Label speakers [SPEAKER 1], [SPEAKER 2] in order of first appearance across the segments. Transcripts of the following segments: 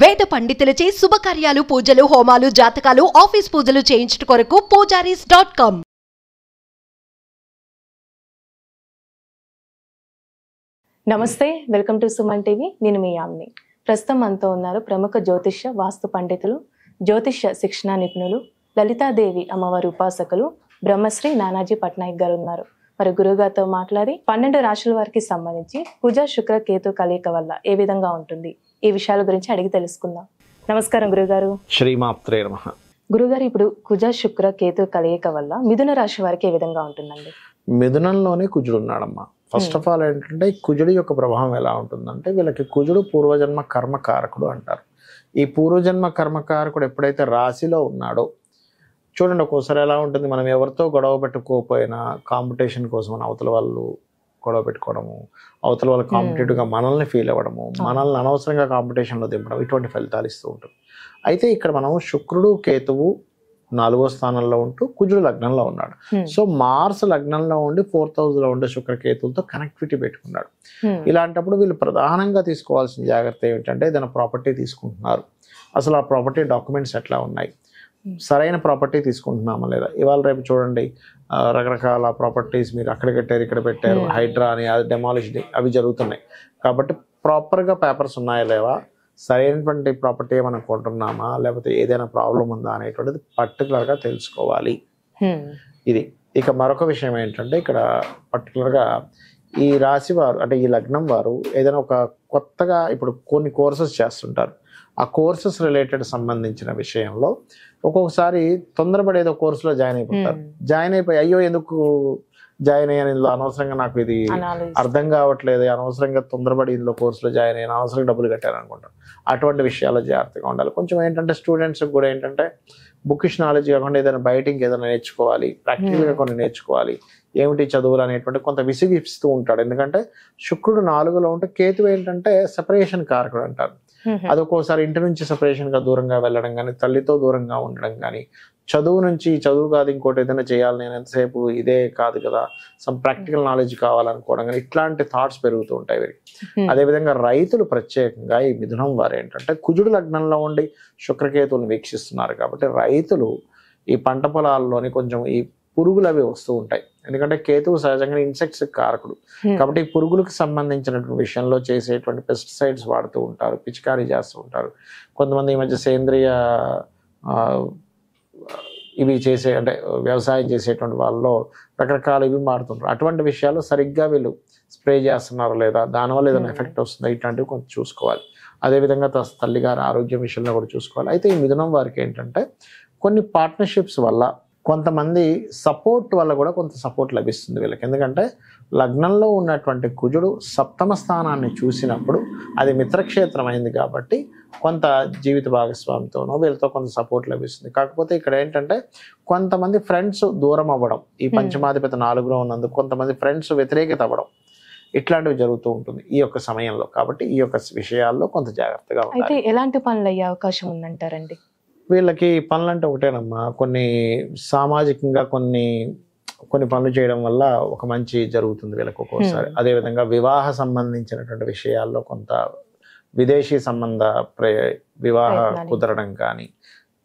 [SPEAKER 1] వేద పండితులచే శుభకార్యాలు పూజలు హోమాలు జాతకాలు ఆఫీస్ పూజలు చేయించుట కొరకు పూజారీస్.com.
[SPEAKER 2] నమస్తే, వెల్కమ్ టు సుమన్ టీవీ. నేను మీ యామ్ని. ప్రస్తుతం మనతో ఉన్నారు ప్రముఖ జ్యోతిష్య వాస్తు పండితులు, జ్యోతిష్య శిక్షణ నిపుణులు, లలితాదేవి అమ్మవారి ఉపాసకులు బ్రహ్మశ్రీ నానాజీ పట్నాయక్ గారు ఉన్నారు. మరి గురుగారితో మాట్లాడి 12 రాశుల వారికి సంబంధించి కుజ శుక్ర కేతు కలయిక వల్ల ఏ విధంగా ఉంటుంది, ఈ విషయాల గురించి అడిగి తెలుసుకుందాం. నమస్కారం గురుగారు.
[SPEAKER 3] శ్రీమాత్రే నమః.
[SPEAKER 2] గురుగారు, ఇప్పుడు కుజ శుక్ర కేతు కలయిక వల్ల మిథున రాశి వారికి ఏ విధంగా ఉంటుందండి?
[SPEAKER 3] మిథునంలోనే కుజుడు ఉన్నాడమ్మా. ఫస్ట్ ఆఫ్ ఆల్ ఏంటంటే కుజుడి యొక్క ప్రభావం ఎలా ఉంటుందంటే, వీళ్ళకి కుజుడు పూర్వజన్మ కర్మకారకుడు అంటారు. ఈ పూర్వజన్మ కర్మకారకుడు ఎప్పుడైతే రాశిలో ఉన్నాడో, చూడండి ఒక్కోసారి ఎలా ఉంటుంది, మనం ఎవరితో గొడవ పెట్టుకోకపోయినా కాంపిటీషన్ కోసం అవతల వాళ్ళు గొడవ పెట్టుకోవడము, అవతల వాళ్ళు కాంపిటేటివ్గా మనల్ని ఫీల్ అవ్వడము, మనల్ని అనవసరంగా కాంపిటీషన్లో దింపడం, ఇటువంటి ఫలితాలు ఇస్తూ ఉంటుంది. అయితే ఇక్కడ మనం శుక్రుడు కేతువు 4వ స్థానంలో ఉంటూ కుజుడు లగ్నంలో ఉన్నాడు. సో మార్స్ లగ్నంలో ఉండి 4th హౌస్లో ఉండే శుక్రకేతులతో కనెక్టివిటీ పెట్టుకున్నాడు. ఇలాంటప్పుడు వీళ్ళు ప్రధానంగా తీసుకోవాల్సిన జాగ్రత్త ఏమిటంటే, ఏదైనా ప్రాపర్టీ తీసుకుంటున్నారు, అసలు ఆ ప్రాపర్టీ డాక్యుమెంట్స్ ఎట్లా ఉన్నాయి, సరైన ప్రాపర్టీ తీసుకుంటున్నామా లేదా. ఇవాళ రేపు చూడండి రకరకాల ప్రాపర్టీస్ మీరు అక్కడ కట్టారు ఇక్కడ పెట్టారు, హైడ్రా అని, అది డెమాలిష్ అవి జరుగుతున్నాయి. కాబట్టి ప్రాపర్గా పేపర్స్ ఉన్నాయా లేవా, సరైనటువంటి ప్రాపర్టీ మనం కొంటున్నామా, లేకపోతే ఏదైనా ప్రాబ్లం ఉందా అనేటువంటిది పర్టికులర్గా తెలుసుకోవాలి. ఇది ఇక మరొక విషయం ఏంటంటే, ఇక్కడ పర్టికులర్గా ఈ రాశి వారు అంటే ఈ లగ్నం వారు ఏదైనా ఒక కొత్తగా ఇప్పుడు కొన్ని కోర్సెస్ చేస్తుంటారు. ఆ కోర్సెస్ రిలేటెడ్ సంబంధించిన విషయంలో ఒక్కొక్కసారి తొందరపడి ఏదో కోర్సులో జాయిన్ అయిపోతారు. జాయిన్ అయిపోయి అయ్యో ఎందుకు జాయిన్ అయ్యాను ఇందులో, అనవసరంగా నాకు ఇది అర్థం కావట్లేదు, అనవసరంగా తొందరపడి ఇందులో కోర్సులో జాయిన్ అయ్యాను, అనవసరంగా డబ్బులు కట్టాను అనుకుంటారు. అటువంటి విషయాల్లో జాగ్రత్తగా ఉండాలి. కొంచెం ఏంటంటే స్టూడెంట్స్కి కూడా ఏంటంటే బుకిష్ నాలెడ్జ్ కాకుండా ఏదైనా బయటికి ఏదైనా నేర్చుకోవాలి, ప్రాక్టికల్గా కొన్ని నేర్చుకోవాలి, ఏమిటి చదువులు అనేటువంటి కొంత విసిగిస్తూ ఉంటాడు. ఎందుకంటే శుక్రుడు 4లో ఉంటే కేతు ఏంటంటే సెపరేషన్ కారకుడు అంటారు. అది ఒక్కోసారి ఇంటి నుంచి సెపరేషన్గా దూరంగా వెళ్ళడం కానీ, తల్లితో దూరంగా ఉండడం కానీ, చదువు నుంచి చదువు కాదు ఇంకోటి ఏదైనా చేయాలి, నేను ఎంతసేపు ఇదే కాదు కదా, సమ్ ప్రాక్టికల్ నాలెడ్జ్ కావాలనుకోవడం కానీ, ఇట్లాంటి థాట్స్ పెరుగుతూ ఉంటాయి వీరికి. అదేవిధంగా రైతులు ప్రత్యేకంగా ఈ మిథునం వారు ఏంటంటే కుజుడు లగ్నంలో ఉండి శుక్రకేతువుని వీక్షిస్తున్నారు కాబట్టి రైతులు ఈ పంట పొలాల్లోని కొంచెం ఈ పురుగులు అవి వస్తూ ఉంటాయి. ఎందుకంటే కేతువు సహజంగా ఇన్సెక్ట్స్ కారకుడు కాబట్టి ఈ పురుగులకు సంబంధించినటువంటి విషయంలో చేసేటువంటి పెస్టిసైడ్స్ వాడుతూ ఉంటారు, పిచికారీ చేస్తూ ఉంటారు. కొంతమంది ఈ మధ్య సేంద్రియ ఇవి చేసే అంటే వ్యవసాయం చేసేటువంటి వాళ్ళలో రకరకాల ఇవి మారుతుంటారు. అటువంటి విషయాలు సరిగ్గా వీళ్ళు స్ప్రే చేస్తున్నారో లేదా, దానివల్ల ఏదైనా ఎఫెక్ట్ వస్తుందా, ఇట్లాంటివి కొంచెం చూసుకోవాలి. అదేవిధంగా తల్లిగారి ఆరోగ్యం విషయంలో కూడా చూసుకోవాలి. అయితే ఈ మిథునం వారికి ఏంటంటే కొన్ని పార్ట్నర్షిప్స్ వల్ల, కొంతమంది సపోర్ట్ వల్ల కూడా కొంత సపోర్ట్ లభిస్తుంది వీళ్ళకి. ఎందుకంటే లగ్నంలో ఉన్నటువంటి కుజుడు 7వ స్థానాన్ని చూసినప్పుడు అది మిత్రక్షేత్రం అయింది కాబట్టి కొంత జీవిత భాగస్వామితోనో వీళ్ళతో కొంత సపోర్ట్ లభిస్తుంది. కాకపోతే ఇక్కడ ఏంటంటే కొంతమంది ఫ్రెండ్స్ దూరం అవ్వడం, ఈ పంచమాధిపతి 4లో ఉన్నందుకు కొంతమంది ఫ్రెండ్స్ వ్యతిరేకత అవ్వడం, ఇట్లాంటివి జరుగుతూ ఉంటుంది ఈ యొక్క సమయంలో. కాబట్టి ఈ యొక్క విషయాల్లో కొంత జాగ్రత్తగా ఉండాలి.
[SPEAKER 2] అయితే ఎలాంటి పనులు అయ్యే అవకాశం ఉందంటారండి?
[SPEAKER 3] వీళ్ళకి పనులు అంటే ఒకటేనమ్మా, కొన్ని సామాజికంగా కొన్ని పనులు చేయడం వల్ల ఒక మంచి జరుగుతుంది వీళ్ళకి ఒక్కోసారి. అదేవిధంగా వివాహ సంబంధించినటువంటి విషయాల్లో కొంత విదేశీ సంబంధ వివాహ కుదరడం కానీ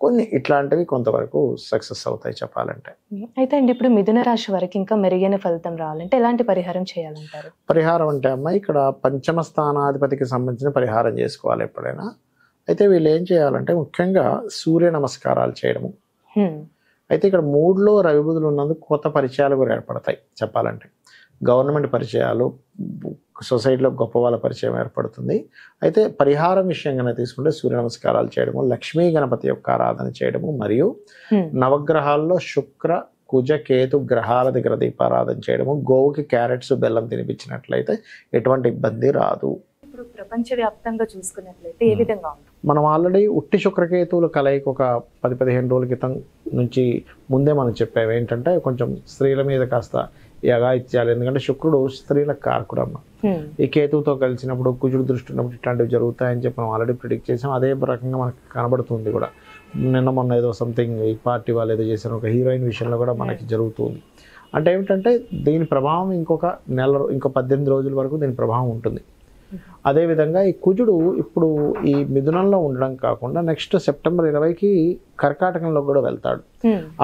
[SPEAKER 3] కొన్ని ఇట్లాంటివి కొంతవరకు సక్సెస్ అవుతాయి చెప్పాలంటే.
[SPEAKER 2] అయితే అండి, ఇప్పుడు మిథున రాశి వారికి ఇంకా మెరుగైన ఫలితం రావాలంటే ఎలాంటి పరిహారం చేయాలంటారు?
[SPEAKER 3] పరిహారం అంటే అమ్మ, ఇక్కడ పంచమ స్థానాధిపతికి సంబంధించిన పరిహారం చేసుకోవాలి ఎప్పుడైనా. అయితే వీళ్ళు ఏం చేయాలంటే ముఖ్యంగా సూర్య నమస్కారాలు చేయడము. అయితే ఇక్కడ 3లో రవి బుధులు ఉన్నందుకు కొత్త పరిచయాలు కూడా ఏర్పడతాయి చెప్పాలంటే. గవర్నమెంట్ పరిచయాలు, సొసైటీలో గొప్ప వాళ్ళ పరిచయం ఏర్పడుతుంది. అయితే పరిహారం విషయంగానే తీసుకుంటే సూర్య నమస్కారాలు చేయడము, లక్ష్మీ గణపతి యొక్క ఆరాధన చేయడము, మరియు నవగ్రహాల్లో శుక్ర కుజ కేతు గ్రహాల దగ్గర దీపారాధన చేయడము, గోవుకి క్యారెట్స్ బెల్లం తినిపించినట్లయితే ఎటువంటి ఇబ్బంది రాదు.
[SPEAKER 2] ఇప్పుడు ప్రపంచవ్యాప్తంగా చూసుకున్నట్లయితే ఏ విధంగా ఉంటుంది?
[SPEAKER 3] మనం ఆల్రెడీ ఉట్టి శుక్రకేతువుల కలయిక ఒక 10-15 రోజుల క్రితం నుంచి ముందే మనం చెప్పాము. ఏంటంటే కొంచెం స్త్రీల మీద కాస్త యగాయిత్యాలు, ఎందుకంటే శుక్రుడు స్త్రీలకు కారకుడు అమ్మ. ఈ కేతువుతో కలిసినప్పుడు కుజుడు దృష్టి ఉన్నప్పుడు ఇట్లాంటివి జరుగుతాయని చెప్పి మనం ఆల్రెడీ ప్రిడిక్ట్ చేసాం. అదే రకంగా మనకు కనబడుతుంది కూడా. నిన్న మొన్న ఏదో సంథింగ్ ఈ పార్టీ వాళ్ళు ఏదో చేశారు, ఒక హీరోయిన్ విషయంలో కూడా మనకి జరుగుతుంది. అంటే ఏమిటంటే దీని ప్రభావం ఇంకొక 18 రోజుల వరకు దీని ప్రభావం ఉంటుంది. అదేవిధంగా ఈ కుజుడు ఇప్పుడు ఈ మిథునంలో ఉండడం కాకుండా నెక్స్ట్ సెప్టెంబర్ 20కి కర్కాటకంలో కూడా వెళ్తాడు.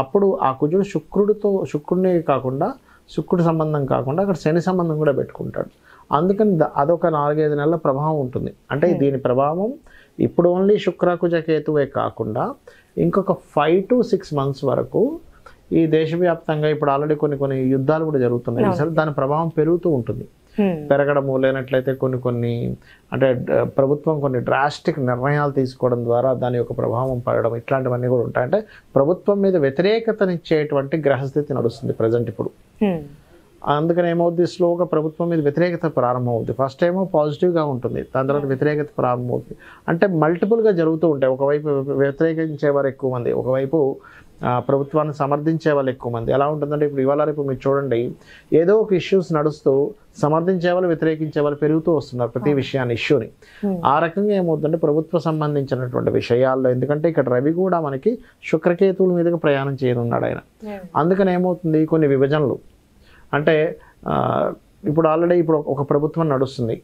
[SPEAKER 3] అప్పుడు ఆ కుజుడు శుక్రుడిని కాకుండా శుక్రుడి సంబంధం కాకుండా అక్కడ శని సంబంధం కూడా పెట్టుకుంటాడు. అందుకని అదొక 4-5 నెలల ప్రభావం ఉంటుంది. అంటే దీని ప్రభావం ఇప్పుడు ఓన్లీ శుక్ర కుజ కేతువే కాకుండా ఇంకొక 5 to 6 months వరకు ఈ దేశవ్యాప్తంగా ఇప్పుడు ఆల్రెడీ కొన్ని యుద్ధాలు కూడా జరుగుతున్నాయి. సరే, దాని ప్రభావం పెరుగుతూ ఉంటుంది. పెరగడము లేనట్లయితే కొన్ని అంటే ప్రభుత్వం కొన్ని డ్రాస్టిక్ నిర్ణయాలు తీసుకోవడం ద్వారా దాని యొక్క ప్రభావం పడడం, ఇట్లాంటివన్నీ కూడా ఉంటాయి. అంటే ప్రభుత్వం మీద వ్యతిరేకతనిచ్చేటువంటి గ్రహస్థితి నడుస్తుంది ప్రజెంట్ ఇప్పుడు. అందుకని ఏమవుద్ది, స్లోగా ప్రభుత్వం మీద వ్యతిరేకత ప్రారంభమవుతుంది. ఫస్ట్ ఏమో పాజిటివ్గా ఉంటుంది, దాని తర్వాత వ్యతిరేకత ప్రారంభమవుతుంది. అంటే మల్టిపుల్గా జరుగుతూ ఉంటాయి. ఒకవైపు వ్యతిరేకించేవారు ఎక్కువ మంది, ఒకవైపు ప్రభుత్వాన్ని సమర్థించే వాళ్ళు ఎక్కువ మంది. ఎలా ఉంటుందంటే ఇప్పుడు ఇవాళ రేపు మీరు చూడండి, ఏదో ఒక ఇష్యూస్ నడుస్తూ సమర్థించే వాళ్ళు వ్యతిరేకించే వాళ్ళు పెరుగుతూ వస్తున్నారు ప్రతి విషయాన్ని, ఇష్యూని. ఆ రకంగా ఏమవుతుందంటే ప్రభుత్వ సంబంధించినటువంటి విషయాల్లో, ఎందుకంటే ఇక్కడ రవి కూడా మనకి శుక్రకేతువుల మీదుగా ప్రయాణం చేయనున్నాడు ఆయన. అందుకని ఏమవుతుంది, కొన్ని విభజనలు అంటే ఇప్పుడు ఆల్రెడీ ఒక ప్రభుత్వం నడుస్తుంది,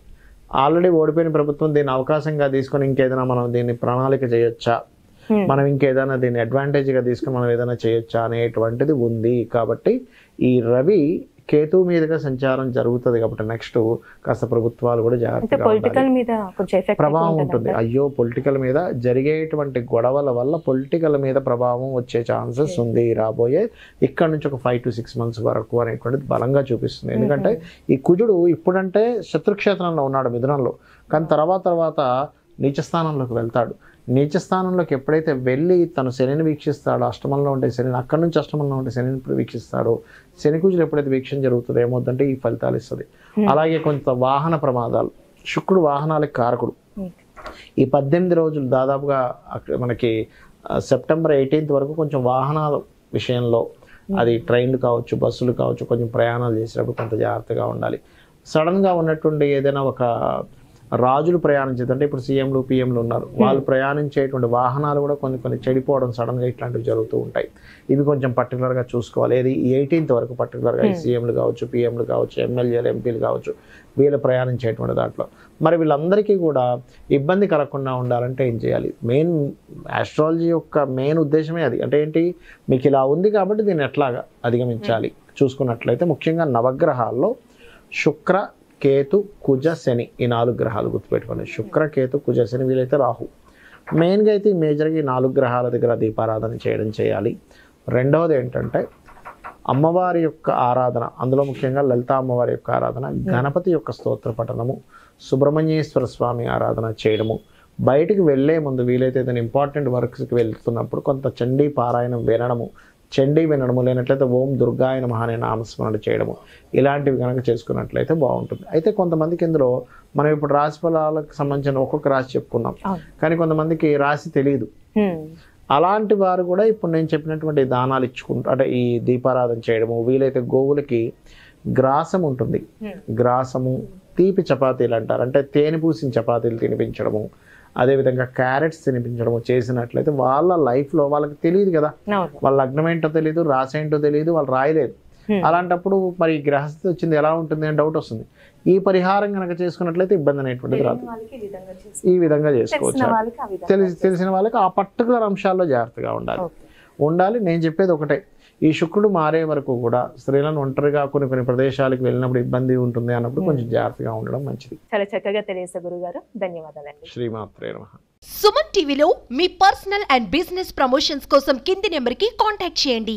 [SPEAKER 3] ఆల్రెడీ ఓడిపోయిన ప్రభుత్వం దీన్ని అవకాశంగా తీసుకొని ఇంకేదైనా మనం దీన్ని ప్రణాళిక చేయొచ్చా, మనం ఇంకేదైనా దీన్ని అడ్వాంటేజ్గా తీసుకుని మనం ఏదైనా చేయొచ్చా అనేటువంటిది ఉంది. కాబట్టి ఈ రవి కేతు మీదుగా సంచారం జరుగుతుంది కాబట్టి నెక్స్ట్ కాస్త ప్రభుత్వాలు కూడా జాగ్రత్తగా ప్రభావం ఉంటుంది. అయ్యో, పొలిటికల్ మీద జరిగేటువంటి గొడవల వల్ల పొలిటికల్ మీద ప్రభావం వచ్చే ఛాన్సెస్ ఉంది రాబోయే ఇక్కడ నుంచి ఒక 5 to 6 months వరకు అనేటువంటిది బలంగా చూపిస్తుంది. ఎందుకంటే ఈ కుజుడు ఇప్పుడంటే శత్రుక్షేత్రంలో ఉన్నాడు మిథునంలో, కానీ తర్వాత నీచ స్థానంలోకి వెళ్తాడు. నీచ స్థానంలోకి ఎప్పుడైతే వెళ్ళి తను శనిని వీక్షిస్తాడో, అష్టమంలో ఉంటే శనిని, అక్కడి నుంచి అష్టమంలో ఉంటే శనిని వీక్షిస్తాడో, శని కుజులు ఎప్పుడైతే వీక్షణ జరుగుతుందో ఏమవుతుందంటే ఈ ఫలితాలు ఇస్తుంది. అలాగే కొంత వాహన ప్రమాదాలు, శుక్రుడు వాహనాలకు కారకుడు. ఈ 18 రోజులు దాదాపుగా మనకి సెప్టెంబర్ 18th వరకు కొంచెం వాహనాల విషయంలో, అది ట్రైన్లు కావచ్చు, బస్సులు కావచ్చు, కొంచెం ప్రయాణాలు చేసేటప్పుడు కొంత జాగ్రత్తగా ఉండాలి. సడన్గా ఉన్నటువంటి ఏదైనా ఒక రాజులు ప్రయాణించేదంటే ఇప్పుడు సీఎంలు పిఎంలు ఉన్నారు, వాళ్ళు ప్రయాణించేటువంటి వాహనాలు కూడా కొన్ని చెడిపోవడం సడన్గా ఇట్లాంటివి జరుగుతూ ఉంటాయి. ఇవి కొంచెం పర్టికులర్గా చూసుకోవాలి. ఏది 18th వరకు పర్టికులర్గా ఈ సీఎంలు కావచ్చు, పిఎంలు కావచ్చు, ఎమ్మెల్యేలు ఎంపీలు కావచ్చు, వీళ్ళు ప్రయాణించేటువంటి దాంట్లో మరి వీళ్ళందరికీ కూడా ఇబ్బంది కలగకుండా ఉండాలంటే ఏం చేయాలి? మెయిన్ ఆస్ట్రాలజీ యొక్క మెయిన్ ఉద్దేశమే అది. అంటే ఏంటి, మీకు ఇలా ఉంది కాబట్టి దీన్ని ఎట్లాగా అధిగమించాలి చూసుకున్నట్లయితే ముఖ్యంగా నవగ్రహాల్లో శుక్ర కేతు కుజ శని, ఈ 4 గ్రహాలు గుర్తుపెట్టుకోండి. శుక్ర కేతు కుజ శని, వీలైతే రాహు. మెయిన్గా అయితే మేజర్గా ఈ 4 గ్రహాల దగ్గర దీపారాధన చేయాలి. రెండవది ఏంటంటే అమ్మవారి యొక్క ఆరాధన, అందులో ముఖ్యంగా లలిత అమ్మవారి యొక్క ఆరాధన, గణపతి యొక్క స్తోత్ర పఠనము, సుబ్రహ్మణ్యేశ్వర స్వామి ఆరాధన చేయడము. బయటికి వెళ్ళే ముందు వీలైతే ఏదైనా ఇంపార్టెంట్ వర్క్స్కి వెళ్తున్నప్పుడు కొంత చండీ పారాయణం వినడము, చండీ వినడము, లేనట్లయితే ఓం దుర్గాయ నమః అనే నామస్మరణ చేయడము, ఇలాంటివి కనుక చేసుకున్నట్లయితే బాగుంటుంది. అయితే కొంతమందికి ఇందులో మనం ఇప్పుడు రాశి ఫలాలకు సంబంధించిన ఒక్కొక్క రాశి చెప్పుకున్నాం, కానీ కొంతమందికి రాశి తెలియదు. అలాంటి వారు కూడా ఇప్పుడు నేను చెప్పినటువంటి దానాలు ఇచ్చుకుంటూ, అంటే ఈ దీపారాధన చేయడము, వీలైతే గోవులకి గ్రాసం ఉంటుంది, గ్రాసము, తీపి చపాతీలు అంటారు, అంటే తేనె పూసిన చపాతీలు తినిపించడము, అదేవిధంగా క్యారెట్స్ తినిపించడము చేసినట్లయితే వాళ్ళ లైఫ్లో వాళ్ళకి తెలియదు కదా, వాళ్ళ లగ్నం ఏంటో తెలియదు, రాశి ఏంటో తెలియదు, వాళ్ళు రాయలేదు. అలాంటప్పుడు మరి గ్రహస్థితి వచ్చింది ఎలా ఉంటుంది అని డౌట్ వస్తుంది. ఈ పరిహారం కనుక చేసుకున్నట్లయితే ఇబ్బంది అనేటువంటిది రాదు. ఈ విధంగా చేసుకోవచ్చు. తెలిసిన వాళ్ళకి ఆ పర్టికులర్ అంశాల్లో జాగ్రత్తగా ఉండాలి. నేను చెప్పేది ఒకటే, ఈ శుక్రుడు మారే వరకు కూడా స్త్రీలను ఒంటరిగా కొన్ని ప్రదేశాలకు వెళ్ళినప్పుడు ఇబ్బంది ఉంటుంది అన్నప్పుడు కొంచెం జాగ్రత్తగా ఉండడం మంచిది.
[SPEAKER 2] చాలా చక్కగా తెలియజేశారు గురుగారు, ధన్యవాదాలండి.
[SPEAKER 3] శ్రీమాత్రే నమః.
[SPEAKER 1] సుమన్ టీవీలో మీ పర్సనల్ అండ్ బిజినెస్ ప్రమోషన్స్ కోసం కింది నెంబర్కి కాంటాక్ట్ చేయండి.